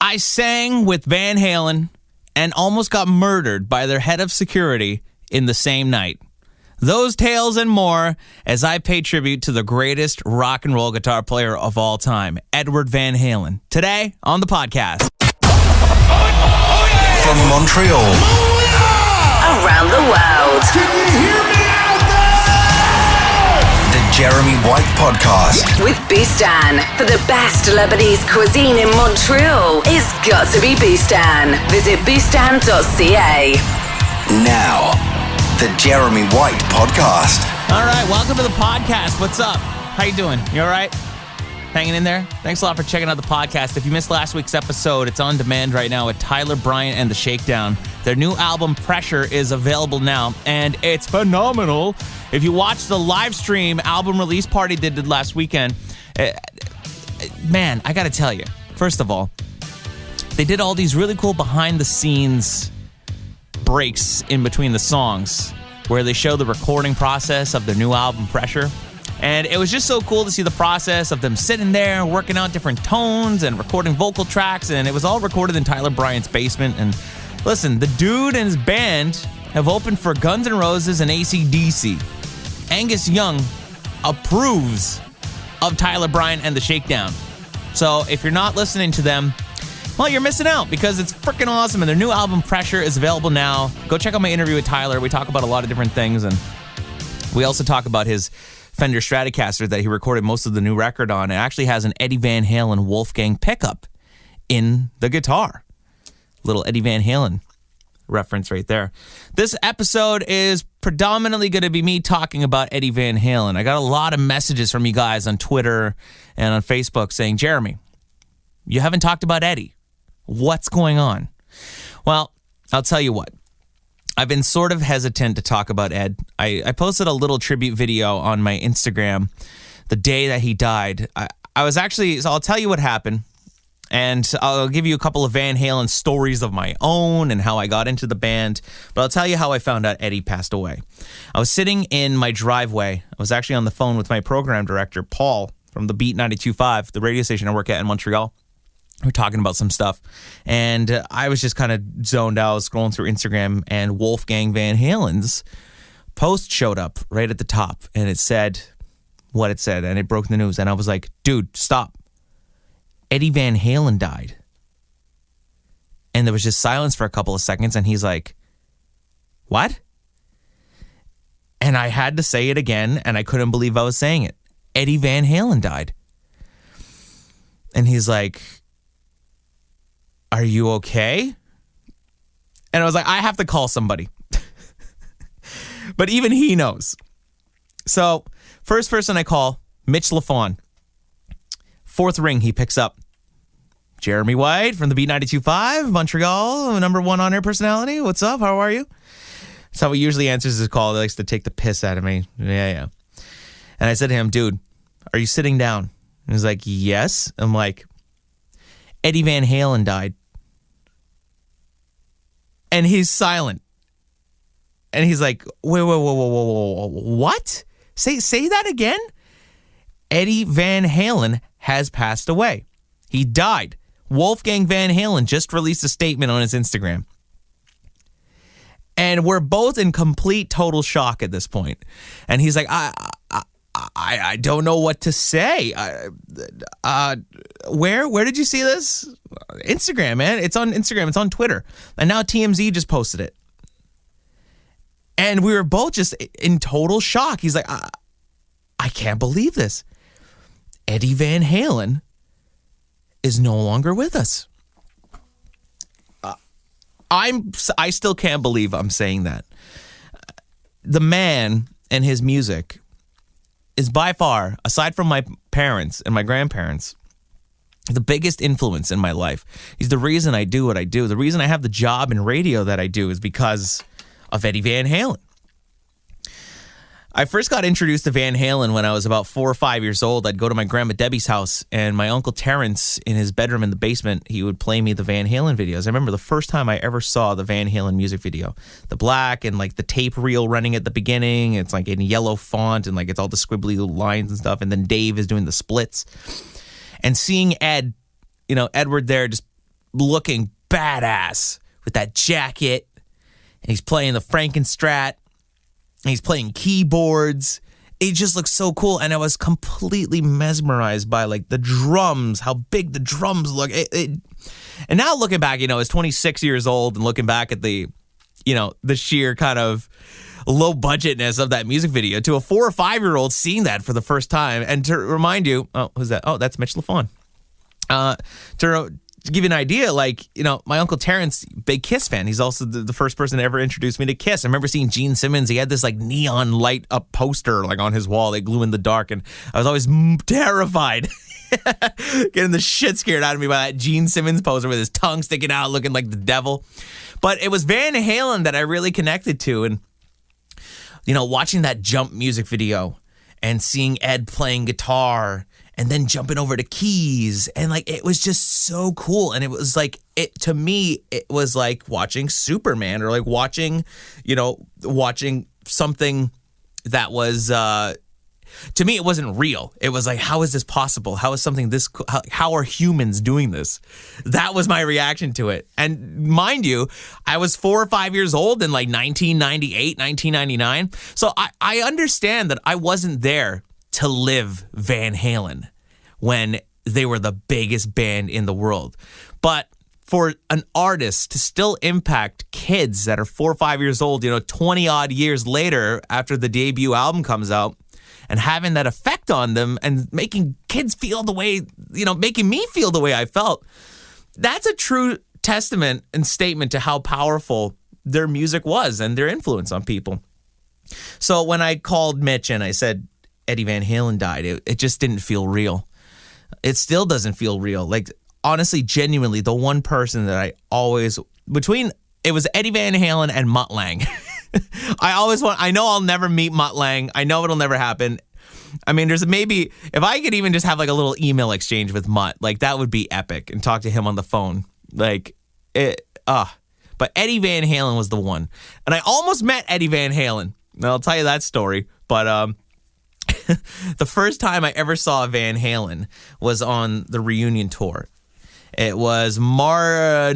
I sang with Van Halen and almost got murdered by their head of security in the same night. Those tales and more as I pay tribute to the greatest rock and roll guitar player of all time, Edward Van Halen. Today on the podcast. From Montreal. Around the world. Can you hear me out there? The Jeremy White Podcast. With Bustan. For the best Lebanese cuisine in Montreal, it's got to be Bustan. Visit bustan.ca. Now, the Jeremy White Podcast. All right, welcome to the podcast. What's up? How you doing? You all right? Hanging in there? Thanks a lot for checking out the podcast. If you missed last week's episode, it's on demand right now with Tyler Bryant and the Shakedown. Their new album, Pressure, is available now, and it's phenomenal. If you watch the live stream album release party they did last weekend, man, I gotta tell you, first of all, they did all these really cool behind-the-scenes breaks in between the songs where they show the recording process of their new album, Pressure. And it was just so cool to see the process of them sitting there, working out different tones and recording vocal tracks. And it was all recorded in Tyler Bryant's basement. And listen, the dude and his band have opened for Guns N' Roses and AC/DC. Angus Young approves of Tyler Bryant and the Shakedown. So if you're not listening to them, well, you're missing out because it's freaking awesome. And their new album, Pressure, is available now. Go check out my interview with Tyler. We talk about a lot of different things. And we also talk about his Fender Stratocaster that he recorded most of the new record on. It actually has an Eddie Van Halen Wolfgang pickup in the guitar. Little Eddie Van Halen reference right there. This episode is predominantly going to be me talking about Eddie Van Halen. I got a lot of messages from you guys on Twitter and on Facebook saying, Jeremy, you haven't talked about Eddie. What's going on? Well, I'll tell you what. I've been sort of hesitant to talk about Ed. I posted a little tribute video on my Instagram the day that he died. I was actually, so I'll tell you what happened, and I'll give you a couple of Van Halen stories of my own and how I got into the band, but I'll tell you how I found out Eddie passed away. I was sitting in my driveway. I was actually on the phone with my program director, Paul, from the Beat 92.5, the radio station I work at in Montreal. We're talking about some stuff, and I was just kind of zoned out, scrolling through Instagram, and Wolfgang Van Halen's post showed up right at the top, and it said what it said, and it broke the news, and I was like, dude, stop. Eddie Van Halen died. And there was just silence for a couple of seconds, and he's like, what? And I had to say it again, and I couldn't believe I was saying it. Eddie Van Halen died. And he's like, are you okay? And I was like, I have to call somebody. But even he knows. So, first person I call, Mitch LaFawn. Fourth ring, he picks up. Jeremy White from the Beat 92.5, Montreal, number one on-air personality. What's up? How are you? That's how he usually answers his call. He likes to take the piss out of me. Yeah. And I said to him, dude, are you sitting down? And he's like, yes. I'm like, Eddie Van Halen died. And he's silent. And he's like, wait, what? Say that again? Eddie Van Halen has passed away. He died. Wolfgang Van Halen just released a statement on his Instagram. And we're both in complete, total shock at this point. And he's like, I don't know what to say. Where did you see this? Instagram, man. It's on Instagram. It's on Twitter. And now TMZ just posted it. And we were both just in total shock. He's like, I can't believe this. Eddie Van Halen is no longer with us. I still can't believe I'm saying that. The man and his music is by far, aside from my parents and my grandparents, the biggest influence in my life. He's the reason I do what I do. The reason I have the job in radio that I do is because of Eddie Van Halen. I first got introduced to Van Halen when I was about 4 or 5 years old. I'd go to my grandma Debbie's house, and my Uncle Terrence, in his bedroom in the basement, he would play me the Van Halen videos. I remember the first time I ever saw the Van Halen music video. The black and like the tape reel running at the beginning. It's like in yellow font and like it's all the squibbly lines and stuff. And then Dave is doing the splits. And seeing Edward there just looking badass with that jacket. And he's playing the Frankenstrat. And he's playing keyboards. It just looks so cool. And I was completely mesmerized by like the drums, how big the drums look. And now looking back, I was 26 years old and looking back at the sheer kind of low budgetness of that music video to a 4 or 5 year old seeing that for the first time. And to remind you, who's that? Oh, that's Mitch LaFawn. To give you an idea, my Uncle Terrence, big Kiss fan. He's also the first person to ever introduce me to Kiss. I remember seeing Gene Simmons. He had this neon light up poster on his wall. They glue in the dark, and I was always terrified, getting the shit scared out of me by that Gene Simmons poster with his tongue sticking out, looking like the devil. But it was Van Halen that I really connected to, and watching that Jump music video and seeing Ed playing guitar. And then jumping over to keys, and it was just so cool. And it was to me, it was like watching Superman or watching something that was, to me, it wasn't real. It was how is this possible? How is something this cool? How are humans doing this? That was my reaction to it. And mind you, I was 4 or 5 years old in 1998, 1999. So I understand that I wasn't there to live Van Halen when they were the biggest band in the world. But for an artist to still impact kids that are 4 or 5 years old, 20 odd years later after the debut album comes out, and having that effect on them and making kids feel the way, making me feel the way I felt, that's a true testament and statement to how powerful their music was and their influence on people. So when I called Mitch and I said, Eddie Van Halen died, it just didn't feel real. It still doesn't feel real. Honestly, genuinely, the one person that I always, it was Eddie Van Halen and Mutt Lange. I know I'll never meet Mutt Lange. I know it'll never happen. I mean, there's maybe, if I could even just have a little email exchange with Mutt, that would be epic, and talk to him on the phone. But Eddie Van Halen was the one. And I almost met Eddie Van Halen. And I'll tell you that story. But, the first time I ever saw Van Halen was on the reunion tour. It was November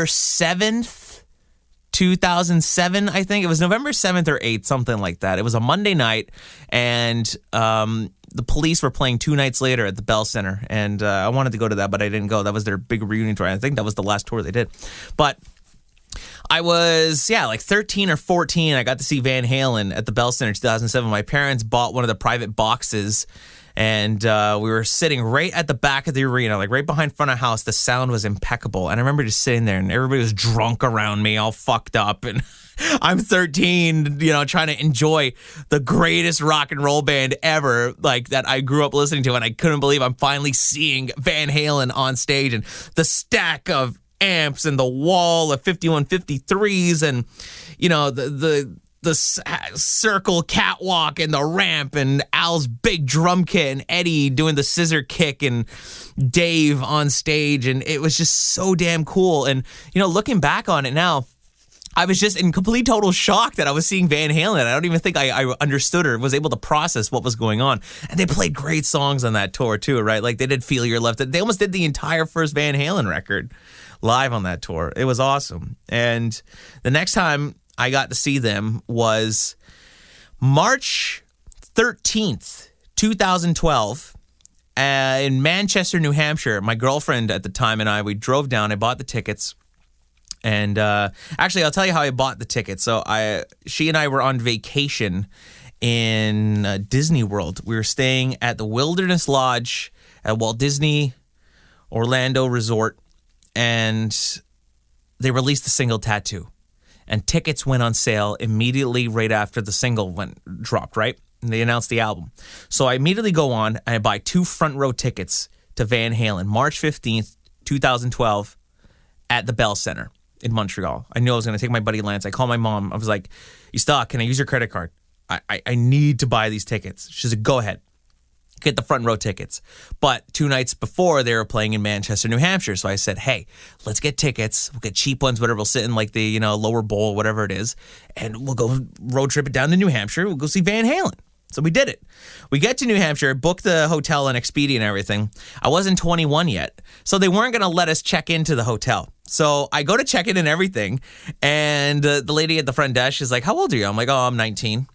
7th, 2007, I think. It was November 7th or 8th, something like that. It was a Monday night, and the Police were playing 2 nights later at the Bell Center. And I wanted to go to that, but I didn't go. That was their big reunion tour. I think that was the last tour they did. But I was, 13 or 14. I got to see Van Halen at the Bell Center in 2007. My parents bought one of the private boxes, and we were sitting right at the back of the arena, right behind front of house. The sound was impeccable. And I remember just sitting there, and everybody was drunk around me, all fucked up. And I'm 13, trying to enjoy the greatest rock and roll band ever, that I grew up listening to. And I couldn't believe I'm finally seeing Van Halen on stage, and the stack of amps and the wall of 5153s, and the circle catwalk and the ramp, and Al's big drum kit, and Eddie doing the scissor kick, and Dave on stage. And it was just so damn cool. And looking back on it now, I was just in complete total shock that I was seeing Van Halen. I don't even think I understood or was able to process what was going on. And they played great songs on that tour too, right? They did Feel Your Love. They almost did the entire first Van Halen record live on that tour. It was awesome. And the next time I got to see them was March 13th, 2012, in Manchester, New Hampshire. My girlfriend at the time and we drove down. I bought the tickets. And actually, I'll tell you how I bought the tickets. So she and I were on vacation in Disney World. We were staying at the Wilderness Lodge at Walt Disney Orlando Resort. And they released the single Tattoo. And tickets went on sale immediately right after the single dropped, right? And they announced the album. So I immediately go on and I buy 2 front row tickets to Van Halen, March 15th, 2012, at the Bell Center in Montreal. I knew I was going to take my buddy Lance. I called my mom. I was like, can I use your credit card? I need to buy these tickets. She said, go ahead. Get the front row tickets. But 2 nights before, they were playing in Manchester, New Hampshire. So I said, hey, let's get tickets. We'll get cheap ones, whatever. We'll sit in the lower bowl, whatever it is. And we'll go road trip it down to New Hampshire. We'll go see Van Halen. So we did it. We get to New Hampshire, booked the hotel and Expedia and everything. I wasn't 21 yet, so they weren't going to let us check into the hotel. So I go to check in and everything, and the lady at the front desk is like, how old are you? I'm like, oh, I'm 19.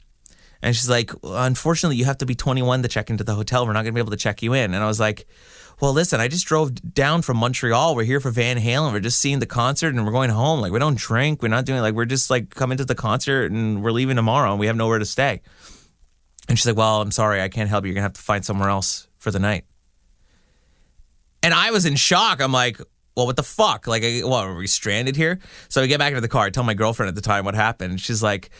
And she's like, unfortunately, you have to be 21 to check into the hotel. We're not going to be able to check you in. And I was like, well, listen, I just drove down from Montreal. We're here for Van Halen. We're just seeing the concert and we're going home. Like, we don't drink. We're not doing, like, we're just, like, coming to the concert and we're leaving tomorrow and we have nowhere to stay. And she's like, well, I'm sorry. I can't help you. You're going to have to find somewhere else for the night. And I was in shock. I'm like, well, what the fuck? Like, what, are we stranded here? So I get back into the car. I tell my girlfriend at the time what happened. And she's like,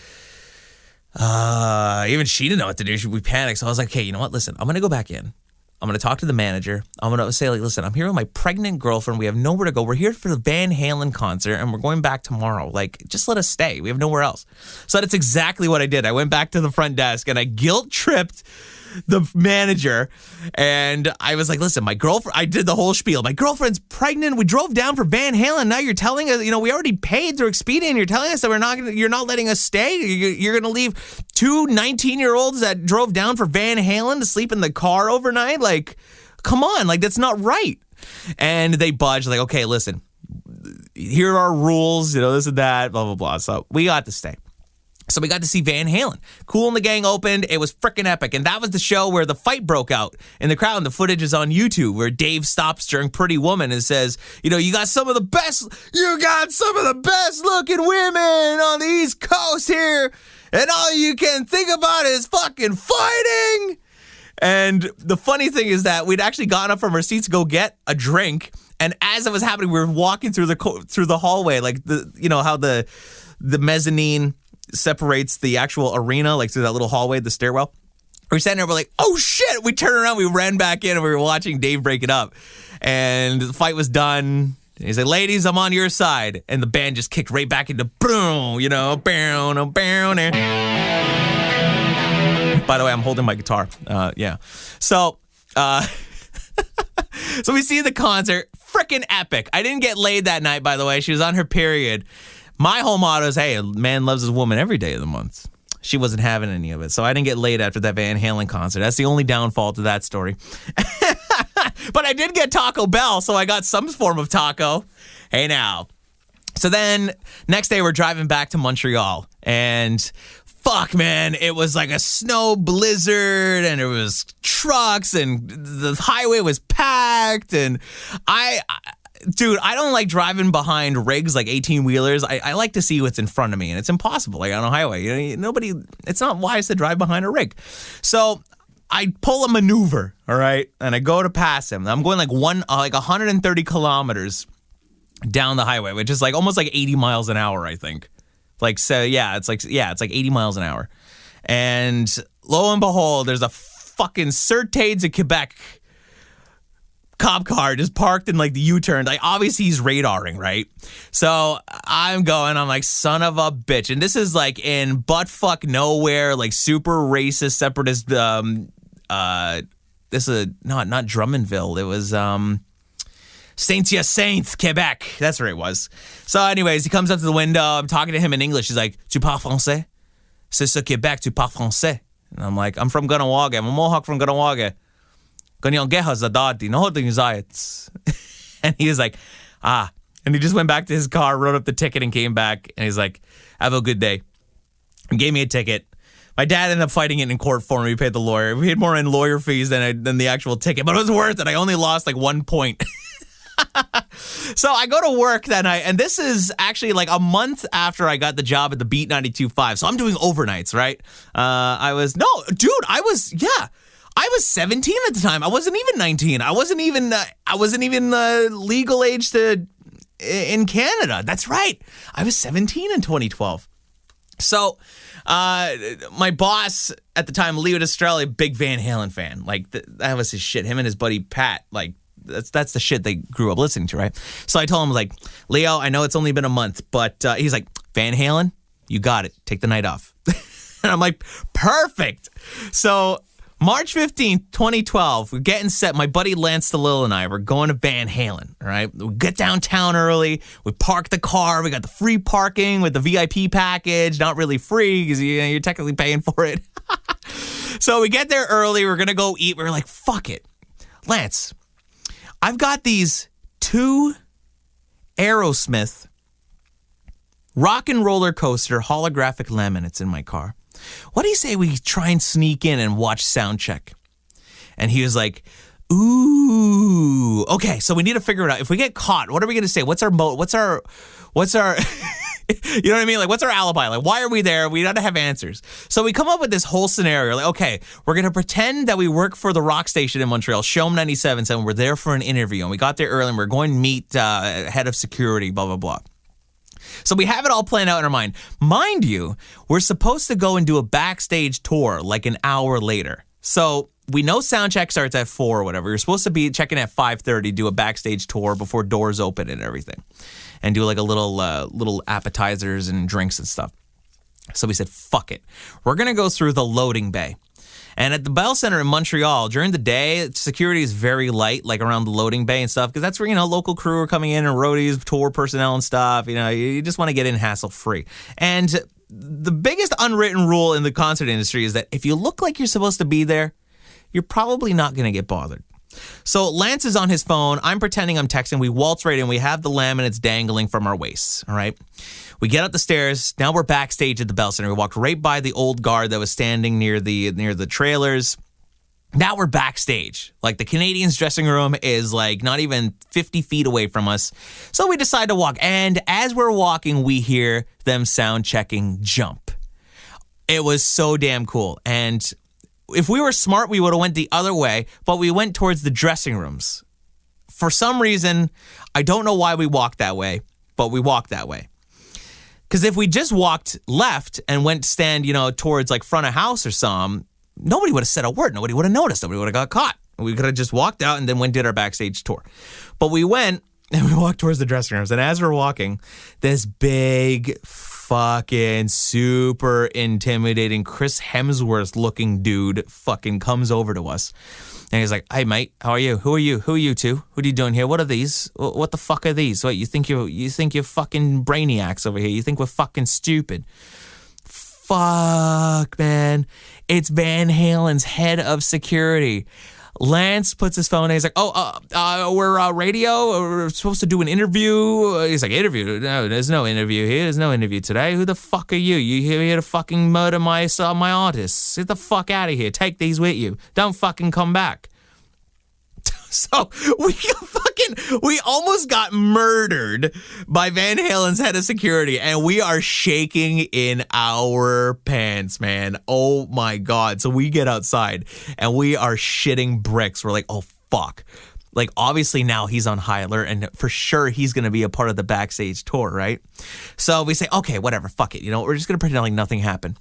even she didn't know what to do. We panicked. So I was like, okay, you know what? Listen, I'm going to go back in. I'm going to talk to the manager. I'm going to say, like, listen, I'm here with my pregnant girlfriend. We have nowhere to go. We're here for the Van Halen concert, and we're going back tomorrow. Like, just let us stay. We have nowhere else. So that's exactly what I did. I went back to the front desk, and I guilt-tripped the manager, and I was like, listen, my girlfriend, I did the whole spiel. My girlfriend's pregnant. We drove down for Van Halen. Now you're telling us, you know, we already paid through Expedia, and you're telling us that you're not letting us stay. You're going to leave two 19-year-olds that drove down for Van Halen to sleep in the car overnight? Like, come on, like, that's not right. And they budged, like, okay, listen, here are our rules, you know, this and that, blah, blah, blah. So we got to stay. So we got to see Van Halen. Kool and the Gang opened. It was freaking epic. And that was the show where the fight broke out in the crowd. And the footage is on YouTube where Dave stops during Pretty Woman and says, you know, you got some of the best looking women on the East Coast here. And all you can think about is fucking fighting. And the funny thing is that we'd actually gotten up from our seats to go get a drink. And as it was happening, we were walking through the hallway, like how the mezzanine separates the actual arena, like through that little hallway, the stairwell. We're standing there, we're like, oh shit! We turned around, we ran back in, and we were watching Dave break it up. And the fight was done. And he said, ladies, I'm on your side. And the band just kicked right back into boom, boom. By the way, I'm holding my guitar. Yeah. So, so we see the concert. Freaking epic. I didn't get laid that night, by the way. She was on her period. My whole motto is, hey, a man loves his woman every day of the month. She wasn't having any of it, so I didn't get laid after that Van Halen concert. That's the only downfall to that story. But I did get Taco Bell, so I got some form of taco. Hey, now. So then, next day, we're driving back to Montreal, and fuck, man, it was like a snow blizzard, and there was trucks, and the highway was packed, and Dude, I don't like driving behind rigs like 18-wheelers. I like to see what's in front of me, and it's impossible. Like on a highway, it's not wise to drive behind a rig. So I pull a maneuver, all right, and I go to pass him. I'm going like 130 kilometers down the highway, which is like almost like 80 miles an hour, I think. It's like 80 miles an hour. And lo and behold, there's a fucking Sûreté de Quebec cop car just parked in like the U-turn. Like obviously he's radaring, right? So I'm like, son of a bitch. And this is like in buttfuck nowhere, like super racist separatist. This is not Drummondville. It was Saint-Hyacinthe, Quebec. That's where it was. So anyways, he comes up to the window. I'm talking to him in English. He's like, tu parles français? C'est ça Québec, tu parles français? And I'm like, I'm from Gunawaga. I'm a Mohawk from Gunawaga. And he was like, and he just went back to his car, wrote up the ticket and came back. And he's like, have a good day. And gave me a ticket. My dad ended up fighting it in court for me. We paid the lawyer. We paid more in lawyer fees than the actual ticket, but it was worth it. I only lost like 1 point. So I go to work that night, and this is actually like a month after I got the job at the Beat 92.5. So I'm doing overnights, right? I was 17 at the time. I wasn't even 19. I wasn't even legal age in Canada. That's right. I was 17 in 2012. So my boss at the time, Leo Australia, big Van Halen fan. Like that was his shit. Him and his buddy Pat, like that's the shit they grew up listening to, right? So I told him, like, Leo, I know it's only been a month, but he's like, Van Halen, you got it. Take the night off. And I'm like, perfect. So March 15th, 2012, we're getting set. My buddy Lance DeLille and I, we're going to Van Halen, all right? We get downtown early. We park the car. We got the free parking with the VIP package. Not really free because you're technically paying for it. So we get there early. We're going to go eat. We're like, fuck it. Lance, I've got these 2 Aerosmith rock and roller coaster holographic laminates in my car. What do you say we try and sneak in and watch sound check? And he was like, ooh, okay, so we need to figure it out. If we get caught, what are we going to say? What's our you know what I mean? Like, what's our alibi? Like, why are we there? We got to have answers. So we come up with this whole scenario. Like, okay, we're going to pretend that we work for the rock station in Montreal, Showm 97.7, and we're there for an interview. And we got there early and we're going to meet head of security, blah, blah, blah. So we have it all planned out in our mind. Mind you, we're supposed to go and do a backstage tour like an hour later. So we know sound check starts at 4 or whatever. You're supposed to be checking at 5:30, do a backstage tour before doors open and everything. And do like a little appetizers and drinks and stuff. So we said, fuck it. We're going to go through the loading bay. And at the Bell Center in Montreal, during the day, security is very light, like around the loading bay and stuff, because that's where, local crew are coming in and roadies, tour personnel and stuff. You just want to get in hassle-free. And the biggest unwritten rule in the concert industry is that if you look like you're supposed to be there, you're probably not going to get bothered. So Lance is on his phone. I'm pretending I'm texting. We waltz right in. We have the laminates dangling from our waists. All right. We get up the stairs. Now we're backstage at the Bell Center. We walked right by the old guard that was standing near the trailers. Now we're backstage. Like, the Canadians' dressing room is like not even 50 feet away from us. So we decide to walk. And as we're walking, we hear them sound checking jump. It was so damn cool. And if we were smart, we would have went the other way, but we went towards the dressing rooms. For some reason, I don't know why we walked that way, but we walked that way. Because if we just walked left and went stand, towards like front of house or something, nobody would have said a word. Nobody would have noticed. Nobody would have got caught. We could have just walked out and then did our backstage tour. But we went and we walked towards the dressing rooms. And as we're walking, this big fucking super intimidating Chris Hemsworth looking dude fucking comes over to us. And he's like, hey mate, how are you? Who are you? Who are you two? What are you doing here? What are these? What the fuck are these? What, you think you're fucking brainiacs over here? You think we're fucking stupid? Fuck, man. It's Van Halen's head of security. Lance puts his phone in. He's like, we're radio. We're supposed to do an interview. He's like, interview? No, there's no interview here. There's no interview today. Who the fuck are you? You here to fucking murder my artists? Get the fuck out of here. Take these with you. Don't fucking come back. So we almost got murdered by Van Halen's head of security, and we are shaking in our pants, man. Oh my God. So we get outside and we are shitting bricks. We're like, oh fuck. Like, obviously now he's on high alert and for sure he's going to be a part of the backstage tour, right? So we say, okay, whatever, fuck it. We're just going to pretend like nothing happened.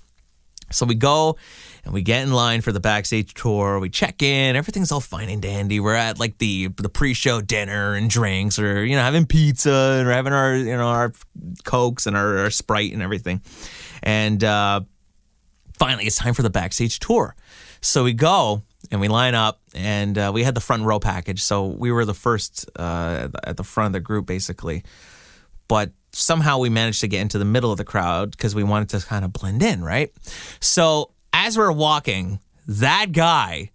So we go and we get in line for the backstage tour. We check in. Everything's all fine and dandy. We're at like the pre-show dinner and drinks, or having pizza, and we're having our our Cokes and our Sprite and everything. And finally, it's time for the backstage tour. So we go and we line up, and we had the front row package. So we were the first at the front of the group, basically. But somehow we managed to get into the middle of the crowd because we wanted to kind of blend in, right? So as we're walking, that guy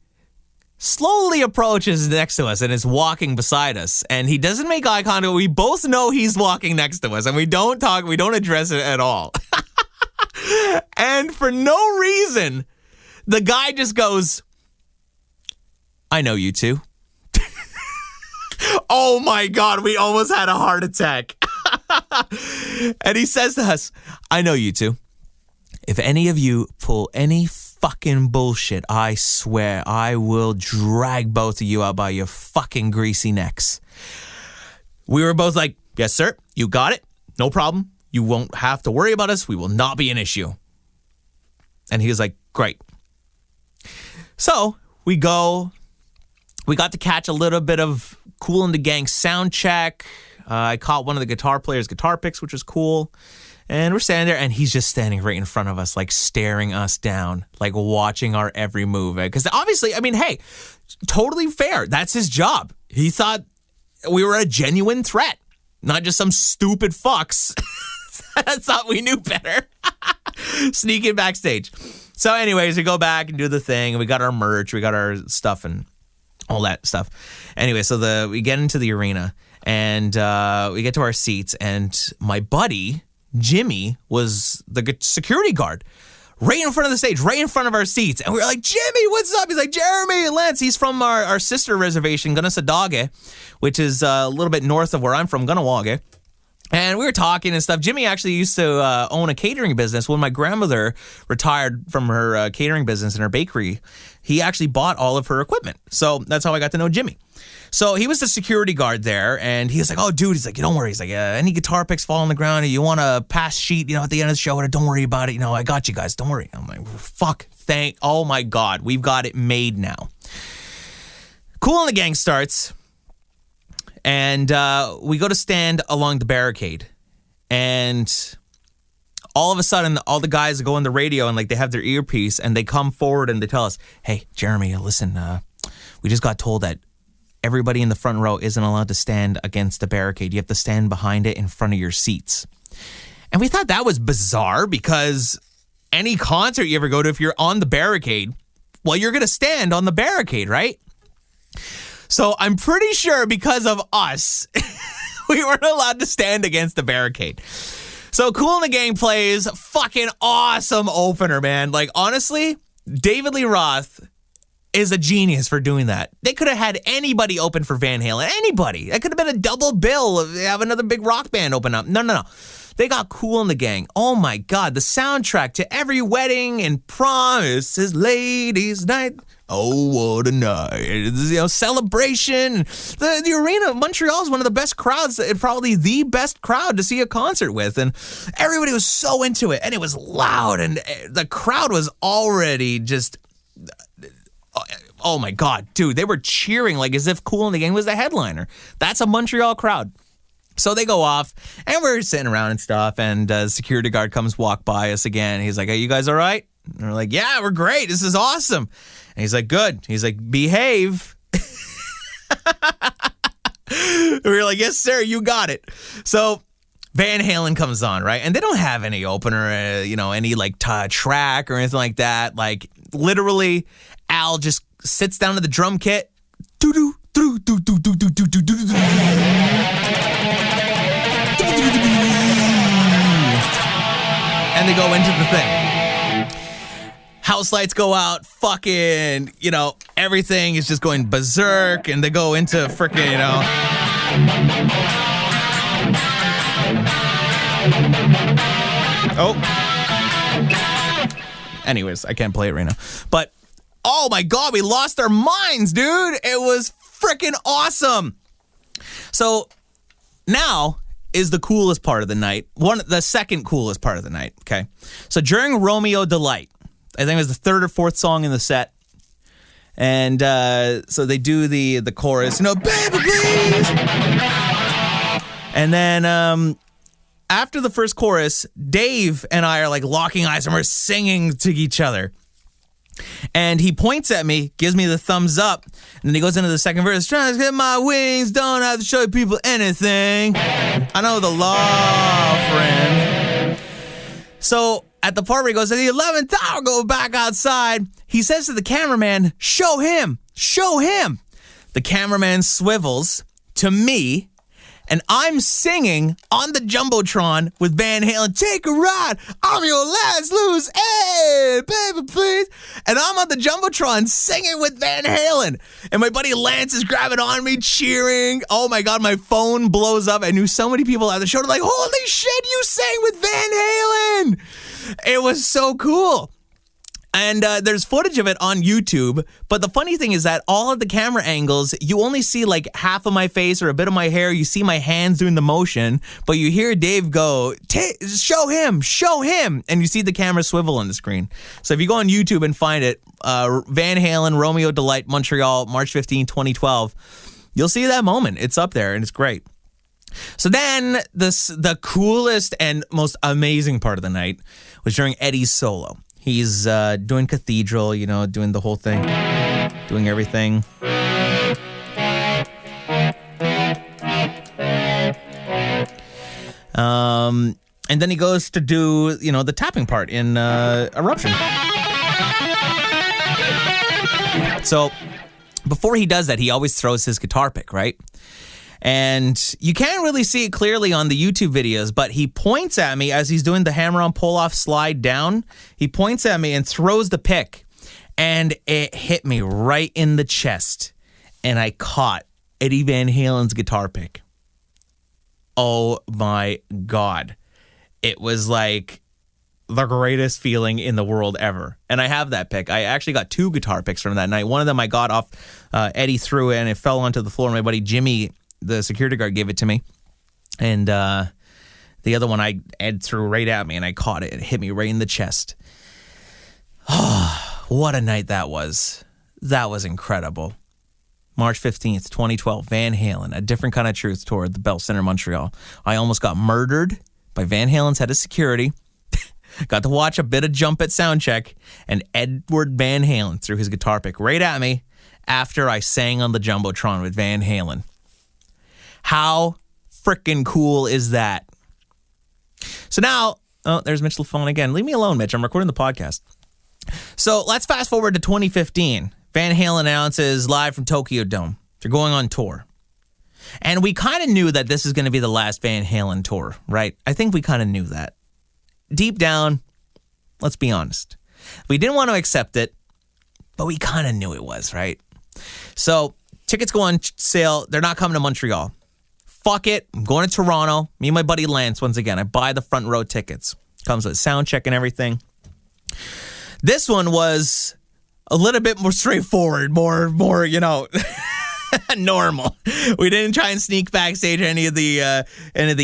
slowly approaches next to us and is walking beside us. And he doesn't make eye contact. We both know he's walking next to us, and we don't talk. We don't address it at all. And for no reason, the guy just goes, I know you two. Oh my God, we almost had a heart attack. And he says to us, I know you two. If any of you pull any fucking bullshit, I swear I will drag both of you out by your fucking greasy necks. We were both like, yes, sir. You got it. No problem. You won't have to worry about us. We will not be an issue. And he was like, great. So we go. We got to catch a little bit of Kool and the Gang sound check. I caught one of the guitar players' guitar picks, which was cool. And we're standing there, and he's just standing right in front of us, like staring us down, like watching our every move. Because obviously, I mean, hey, totally fair. That's his job. He thought we were a genuine threat, not just some stupid fucks that thought we knew better. Sneaking backstage. So anyways, we go back and do the thing, and we got our merch, we got our stuff and all that stuff. Anyway, so we get into the arena, and we get to our seats, and my buddy, Jimmy, was the security guard right in front of the stage, right in front of our seats. And we were like, Jimmy, what's up? He's like, Jeremy and Lance. He's from our sister reservation, Gunnasadage, which is a little bit north of where I'm from, Gunnawage. And we were talking and stuff. Jimmy actually used to own a catering business. When my grandmother retired from her catering business in her bakery, he actually bought all of her equipment. So that's how I got to know Jimmy. So he was the security guard there, and he was like, oh, dude, he's like, don't worry. He's like, any guitar picks fall on the ground, you want a pass sheet, at the end of the show, don't worry about it. I got you guys. Don't worry. I'm like, fuck, oh my God, we've got it made now. Cool and the Gang starts. And we go to stand along the barricade, and all of a sudden, all the guys go on the radio and they have their earpiece, and they come forward and they tell us, "Hey, Jeremy, listen, we just got told that everybody in the front row isn't allowed to stand against the barricade. You have to stand behind it in front of your seats." And we thought that was bizarre, because any concert you ever go to, if you're on the barricade, well, you're gonna stand on the barricade, right? So I'm pretty sure because of us, we weren't allowed to stand against the barricade. So Cool and the Gang plays, fucking awesome opener, man. Honestly, David Lee Roth is a genius for doing that. They could have had anybody open for Van Halen. Anybody. That could have been a double bill. Have another big rock band open up. No. They got Cool and the Gang. Oh my God. The soundtrack to every wedding and prom is ladies' night. Oh, what a night. Celebration. The arena of Montreal is one of the best crowds, probably the best crowd to see a concert with. And everybody was so into it. And it was loud. And the crowd was already just, oh my God, dude. They were cheering as if Cool and the Gang was the headliner. That's a Montreal crowd. So they go off, and we're sitting around and stuff, and the security guard comes walk by us again. He's like, "Are you guys all right?" And we're like, "Yeah, we're great. This is awesome." And he's like, "Good." He's like, "Behave." We were like, "Yes, sir, you got it." So Van Halen comes on, right? And they don't have any opener, any track or anything like that. Literally, Al just sits down to the drum kit. And they go into the thing. House lights go out, fucking, everything is just going berserk, and they go into freaking, Oh. Anyways, I can't play it right now. But, oh my God, we lost our minds, dude. It was freaking awesome. So, now is the coolest part of the night. The second coolest part of the night, okay? So during Romeo Delight, I think it was the third or fourth song in the set, and so they do the chorus, "Baby, please." And then after the first chorus, Dave and I are locking eyes, and we're singing to each other. And he points at me, gives me the thumbs up, and then he goes into the second verse, "Trying to get my wings, don't have to show people anything. I know the law, friend." So at the part where he goes, "At the 11th hour, go back outside," he says to the cameraman, show him. The cameraman swivels to me, and I'm singing on the Jumbotron with Van Halen, "Take a ride, I'm your last loose, hey, baby, please." And I'm on the Jumbotron singing with Van Halen. And my buddy Lance is grabbing on me, cheering. Oh my God, my phone blows up. I knew so many people at the show were like, "Holy shit, you sang with Van Halen." It was so cool. And there's footage of it on YouTube. But the funny thing is that all of the camera angles, you only see half of my face or a bit of my hair. You see my hands doing the motion, but you hear Dave go, show him. And you see the camera swivel on the screen. So if you go on YouTube and find it, Van Halen, Romeo Delight, Montreal, March 15, 2012, you'll see that moment. It's up there, and it's great. So then the coolest and most amazing part of the night was during Eddie's solo. He's doing Cathedral, doing the whole thing, doing everything. And then he goes to do, the tapping part in Eruption. So before he does that, he always throws his guitar pick, right? And you can't really see it clearly on the YouTube videos, but he points at me as he's doing the hammer-on pull-off slide down. He points at me and throws the pick, and it hit me right in the chest, and I caught Eddie Van Halen's guitar pick. Oh my God. It was like the greatest feeling in the world ever. And I have that pick. I actually got 2 guitar picks from that night. One of them I got off, Eddie threw it, and it fell onto the floor. My buddy Jimmy, the security guard, gave it to me. And the other one Ed threw right at me, and I caught it. It hit me right in the chest. Oh, what a night that was. That was incredible. March 15th, 2012, Van Halen, A Different Kind of Truth tour at the Bell Center, Montreal. I almost got murdered by Van Halen's head of security. Got to watch a bit of Jump at Soundcheck, and Edward Van Halen threw his guitar pick right at me after I sang on the Jumbotron with Van Halen. How freaking cool is that? So now, oh, there's Mitch LaFone again. Leave me alone, Mitch. I'm recording the podcast. So let's fast forward to 2015. Van Halen announces live from Tokyo Dome. They're going on tour. And we kind of knew that this is going to be the last Van Halen tour, right? I think we kind of knew that. Deep down, let's be honest. We didn't want to accept it, but we kind of knew it was, right? So tickets go on sale. They're not coming to Montreal. Fuck it. I'm going to Toronto. Me and my buddy Lance, once again, I buy the front row tickets. Comes with sound check and everything. This one was a little bit more straightforward, more, normal. We didn't try and sneak backstage any of the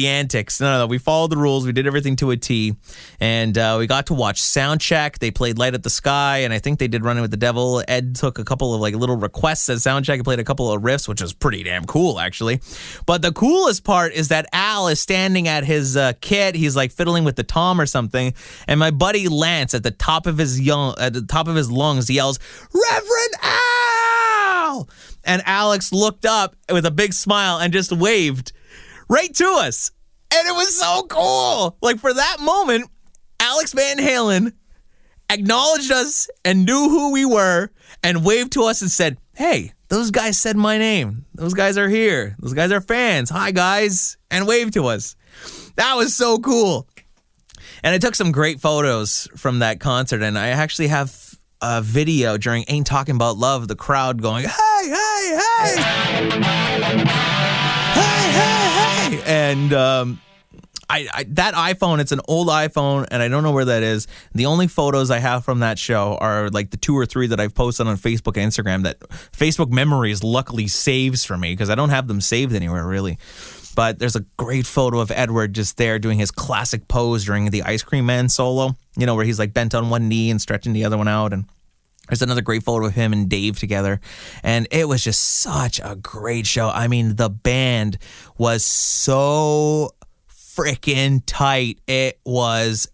antics. No. We followed the rules. We did everything to a T, and we got to watch Soundcheck. They played Light Up the Sky, and I think they did Running with the Devil. Ed took a couple of little requests at Soundcheck and played a couple of riffs, which was pretty damn cool, actually. But the coolest part is that Al is standing at his kit. He's fiddling with the tom or something, and my buddy Lance at the top of his lungs yells, "Reverend Al!" And Alex looked up with a big smile and just waved right to us. And it was so cool. For that moment, Alex Van Halen acknowledged us and knew who we were and waved to us and said, "Hey, those guys said my name. Those guys are here. Those guys are fans. Hi, guys." And waved to us. That was so cool. And I took some great photos from that concert. And I actually have a video during Ain't Talking About Love, the crowd going, "Hey, hey, hey! Hey, hey, hey!" And I that iPhone, it's an old iPhone, and I don't know where that is. The only photos I have from that show are the 2 or 3 that I've posted on Facebook and Instagram that Facebook Memories luckily saves for me because I don't have them saved anywhere, really. But there's a great photo of Edward just there doing his classic pose during the Ice Cream Man solo, where he's bent on one knee and stretching the other one out. And there's another great photo of him and Dave together. And it was just such a great show. I mean, the band was so freaking tight. It was,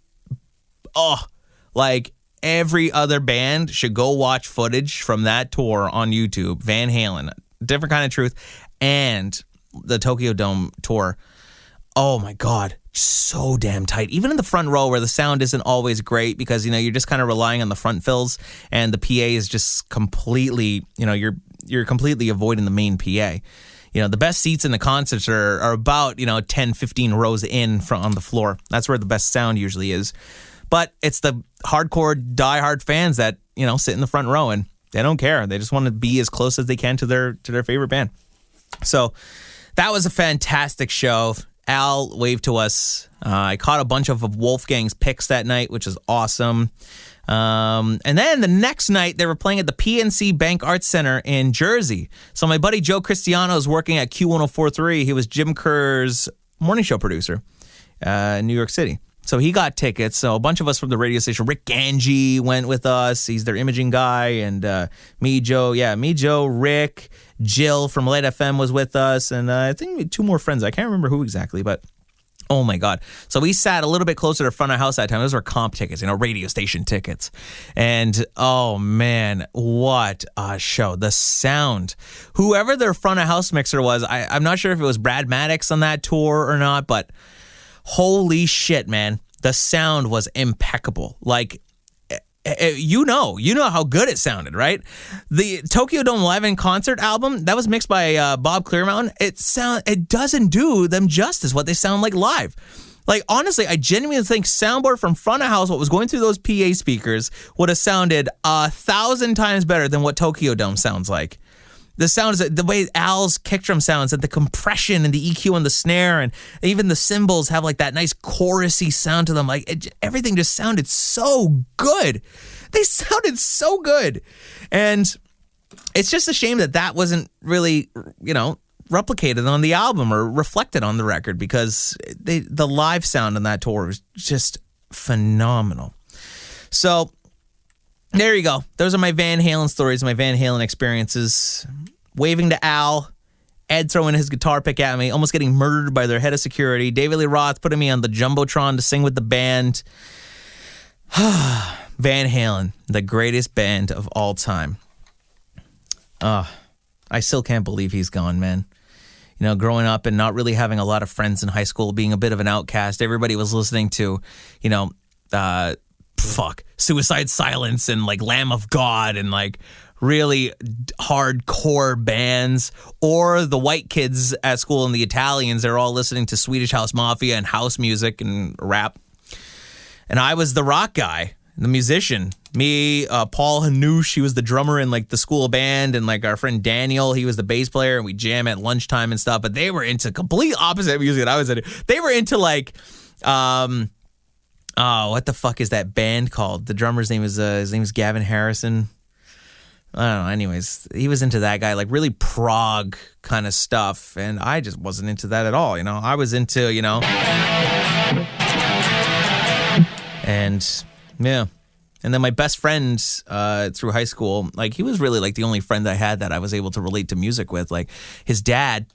every other band should go watch footage from that tour on YouTube. Van Halen, Different Kind of Truth, and the Tokyo Dome tour. Oh my God, so damn tight. Even in the front row where the sound isn't always great because, you're just kind of relying on the front fills and the PA is just completely, you're completely avoiding the main PA. The best seats in the concerts are about, 10, 15 rows in on the floor. That's where the best sound usually is. But it's the hardcore, diehard fans that, sit in the front row and they don't care. They just want to be as close as they can to their favorite band. So that was a fantastic show. Al waved to us. I caught a bunch of Wolfgang's picks that night, which is awesome. And then the next night, they were playing at the PNC Bank Arts Center in Jersey. So my buddy Joe Cristiano is working at Q1043. He was Jim Kerr's morning show producer in New York City. So he got tickets. So a bunch of us from the radio station, Rick Ganji went with us. He's their imaging guy. And me, Joe, Rick, Jill from Light FM was with us. And I think 2 more friends. I can't remember who exactly, but oh my God. So we sat a little bit closer to front of house that time. Those were comp tickets, radio station tickets. And oh man, what a show. The sound. Whoever their front of house mixer was, I'm not sure if it was Brad Maddox on that tour or not, but holy shit, man. The sound was impeccable. you know how good it sounded, right? The Tokyo Dome Live in Concert album, that was mixed by Bob Clearmountain. It doesn't do them justice what they sound like live. Like, honestly, I genuinely think soundboard from front of house, what was going through those PA speakers, would have sounded 1,000 times better than what Tokyo Dome sounds like. The sounds, the way Al's kick drum sounds, and the compression and the EQ and the snare, and even the cymbals have like that nice chorusy sound to them. Like, everything just sounded so good. They sounded so good. And it's just a shame that wasn't really, replicated on the album or reflected on the record, because the live sound on that tour was just phenomenal. So there you go. Those are my Van Halen stories, my Van Halen experiences. Waving to Al, Ed throwing his guitar pick at me, almost getting murdered by their head of security, David Lee Roth putting me on the Jumbotron to sing with the band. Van Halen, the greatest band of all time. I still can't believe he's gone, man. Growing up and not really having a lot of friends in high school, being a bit of an outcast, everybody was listening to, Suicide Silence and like Lamb of God and like really hardcore bands, or the white kids at school and the Italians, they're all listening to Swedish House Mafia and house music and rap. And I was the rock guy, the musician. Me, Paul Hanoush, he was the drummer in like the school band, and like our friend Daniel, he was the bass player, and we jam at lunchtime and stuff. But they were into complete opposite music that I was into. They were into like, what the fuck is that band called? The drummer's name is Gavin Harrison. I don't know. Anyways, he was into that guy, like really prog kind of stuff, and I just wasn't into that at all. I was into, and yeah. And then my best friend through high school, like he was really like the only friend I had that I was able to relate to music with. Like his dad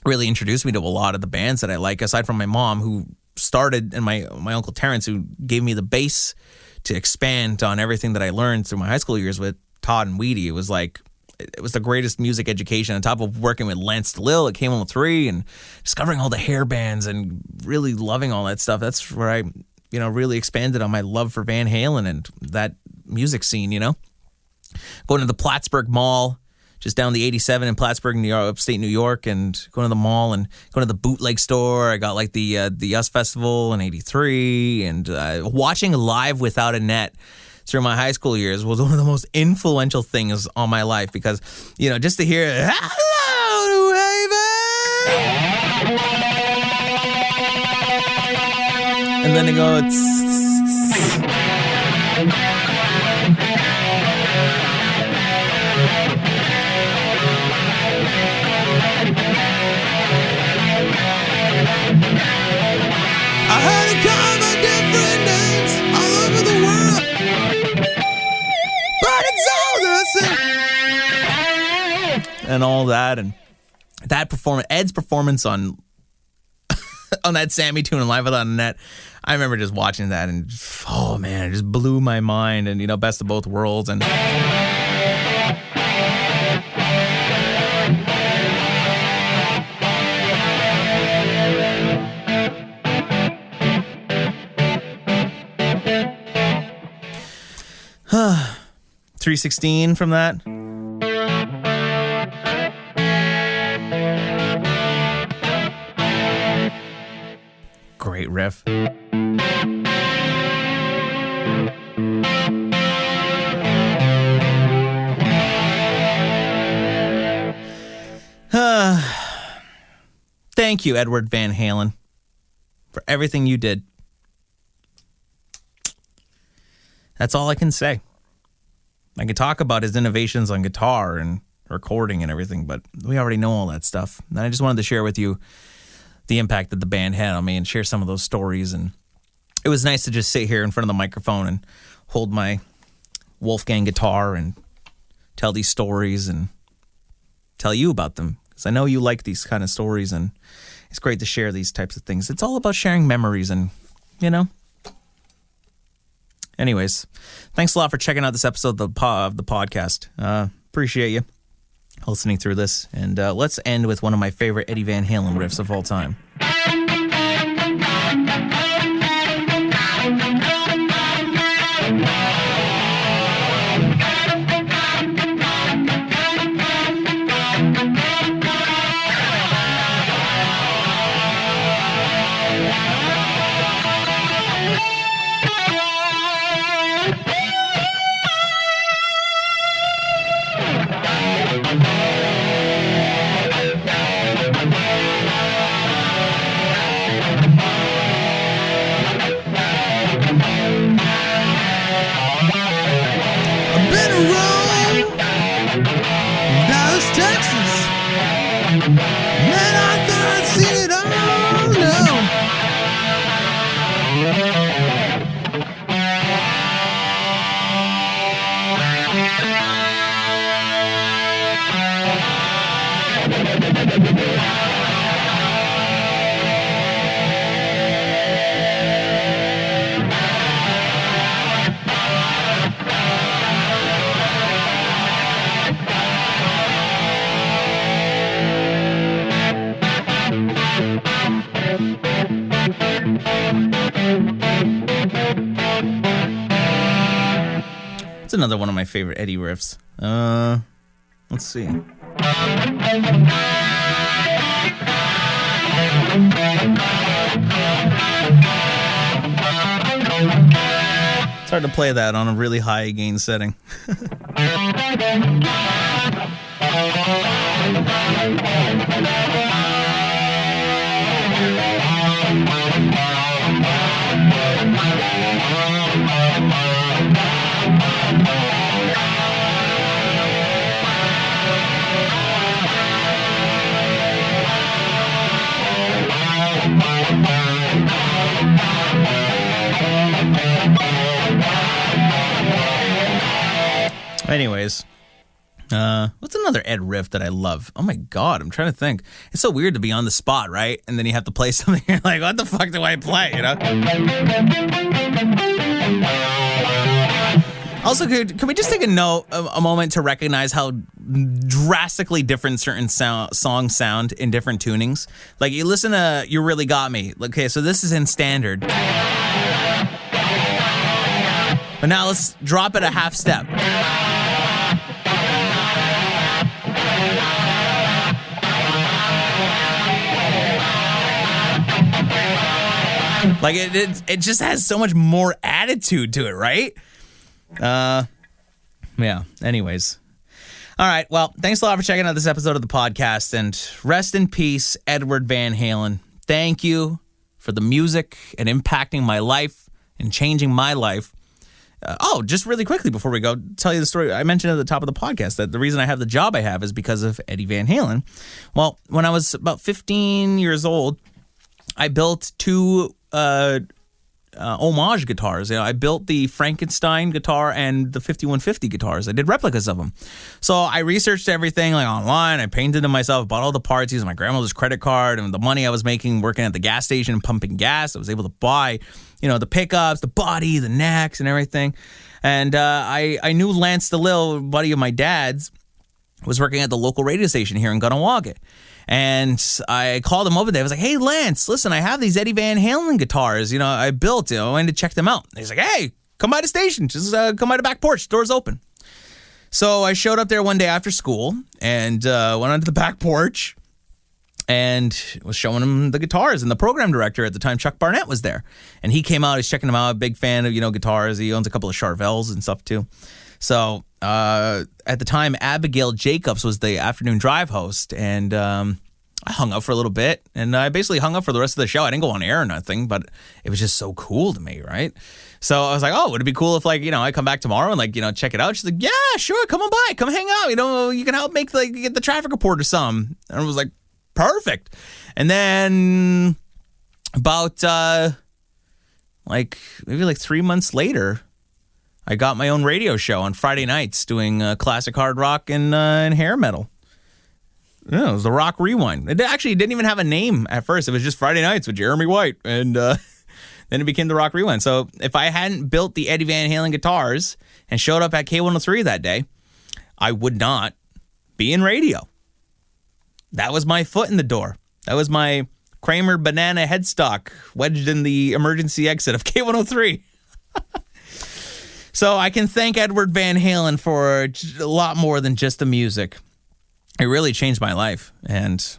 really introduced me to a lot of the bands that I like, aside from my mom, who started, and my Uncle Terrence, who gave me the base to expand on everything that I learned through my high school years with Todd and Weedy. It was the greatest music education on top of working with Lance DeLille at K103 and discovering all the hair bands and really loving all that stuff. That's where I really expanded on my love for Van Halen and that music scene, Going to the Plattsburgh Mall, just down the 87 in Plattsburgh, upstate New York, and going to the mall and going to the bootleg store. I got like the US Festival in 83, and watching Live Without a Net through my high school years was one of the most influential things on my life, because, just to hear, hello, baby! And then they go, I heard it called by different names all over the world, but it's all the same. And all that, and that performance, Ed's performance on that Sammy tune and Live Without a Net, I remember just watching that and, oh man, it just blew my mind. And, best of both worlds. And $316 from that. Great riff. Thank you, Edward Van Halen, for everything you did. That's all I can say. I could talk about his innovations on guitar and recording and everything, but we already know all that stuff. And I just wanted to share with you the impact that the band had on me and share some of those stories. And it was nice to just sit here in front of the microphone and hold my Wolfgang guitar and tell these stories and tell you about them, because I know you like these kind of stories, and it's great to share these types of things. It's all about sharing memories and, Anyways, thanks a lot for checking out this episode of the podcast. Appreciate you listening through this. And let's end with one of my favorite Eddie Van Halen riffs of all time. It's another one of my favorite Eddie riffs. Let's see. It's hard to play that on a really high gain setting. Anyways, what's another Ed riff that I love? Oh my God, I'm trying to think. It's so weird to be on the spot, right? And then you have to play something. You're like, what the fuck do I play? You know? Also, can we just take a moment to recognize how drastically different certain songs sound in different tunings? Like, you listen to You Really Got Me. Okay, so this is in standard. But now let's drop it a half step. Like, it just has so much more attitude to it, right? Yeah, anyways. All right, well, thanks a lot for checking out this episode of the podcast, and rest in peace, Edward Van Halen. Thank you for the music and impacting my life and changing my life. Just really quickly before we go, tell you the story. I mentioned at the top of the podcast that the reason I have the job I have is because of Eddie Van Halen. Well, when I was about 15 years old, I built two homage guitars. You know, I built the Frankenstein guitar and the 5150 guitars. I did replicas of them. So I researched everything like online. I painted them myself, bought all the parts, used my grandmother's credit card, and the money I was making working at the gas station and pumping gas, I was able to buy, you know, the pickups, the body, the necks, and everything. And I knew Lance DeLille, a buddy of my dad's, was working at the local radio station here in Gunnawagit. And I called him over there. I was like, hey, Lance, listen, I have these Eddie Van Halen guitars, you know, I built, you know, I wanted to check them out. And he's like, hey, come by the station. Just come by the back porch. Door's open. So I showed up there one day after school and went onto the back porch and was showing him the guitars. And the program director at the time, Chuck Barnett, was there. And he came out. He's checking them out. Big fan of, you know, guitars. He owns a couple of Charvels and stuff, too. So at the time, Abigail Jacobs was the afternoon drive host, and I hung out for a little bit, and I basically hung out for the rest of the show. I didn't go on air or nothing, but it was just so cool to me, right? So I was like, oh, would it be cool if, like, you know, I come back tomorrow and, like, you know, check it out? She's like, yeah, sure, come on by, come hang out, you know, you can help make, like, get the traffic report or something. And I was like, perfect. And then about, maybe 3 months later, I got my own radio show on Friday nights doing classic hard rock and hair metal. Yeah, it was the Rock Rewind. It actually didn't even have a name at first. It was just Friday nights with Jeremy White. And then it became the Rock Rewind. So if I hadn't built the Eddie Van Halen guitars and showed up at K103 that day, I would not be in radio. That was my foot in the door. That was my Kramer banana headstock wedged in the emergency exit of K103. So I can thank Edward Van Halen for a lot more than just the music. It really changed my life, and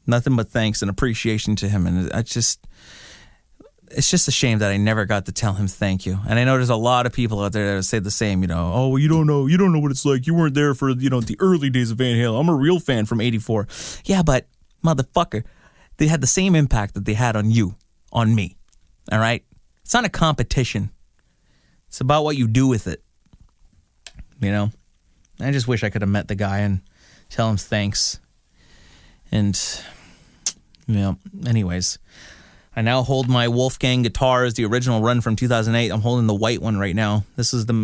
nothing but thanks and appreciation to him. And it's just a shame that I never got to tell him thank you. And I know there's a lot of people out there that say the same, you know, oh, well, you don't know what it's like. You weren't there for, you know, the early days of Van Halen. I'm a real fan from 84. Yeah, but motherfucker, they had the same impact that they had on you, on me. All right? It's not a competition. It's about what you do with it. You know? I just wish I could have met the guy and tell him thanks. And, you know, anyways, I now hold my Wolfgang guitars, the original run from 2008. I'm holding the white one right now. This is the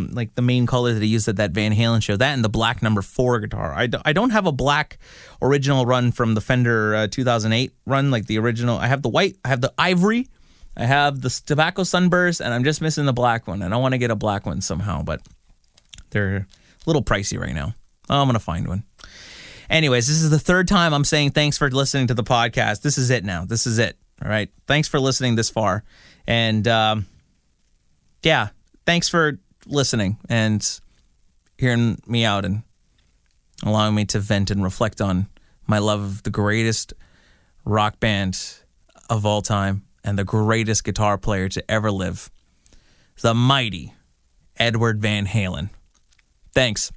main color that he used at that Van Halen show. That and the black number 4 guitar. I don't have a black original run from the Fender 2008 run, like the original. I have the white, I have the ivory, I have the tobacco sunburst, and I'm just missing the black one. And I want to get a black one somehow, but they're a little pricey right now. I'm going to find one. Anyways, this is the third time I'm saying thanks for listening to the podcast. This is it now. This is it. All right. Thanks for listening this far. And yeah, thanks for listening and hearing me out and allowing me to vent and reflect on my love of the greatest rock band of all time and the greatest guitar player to ever live, the mighty Edward Van Halen. Thanks.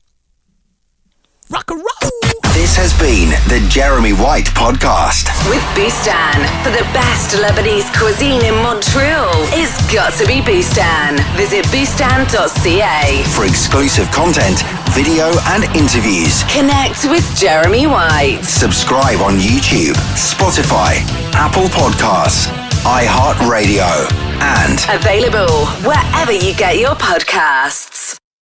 Rock and roll! This has been the Jeremy White Podcast. With Bustan. For the best Lebanese cuisine in Montreal, it's got to be Bustan. Visit bustan.ca. For exclusive content, video and interviews. Connect with Jeremy White. Subscribe on YouTube, Spotify, Apple Podcasts, iHeartRadio, and Available wherever you get your podcasts.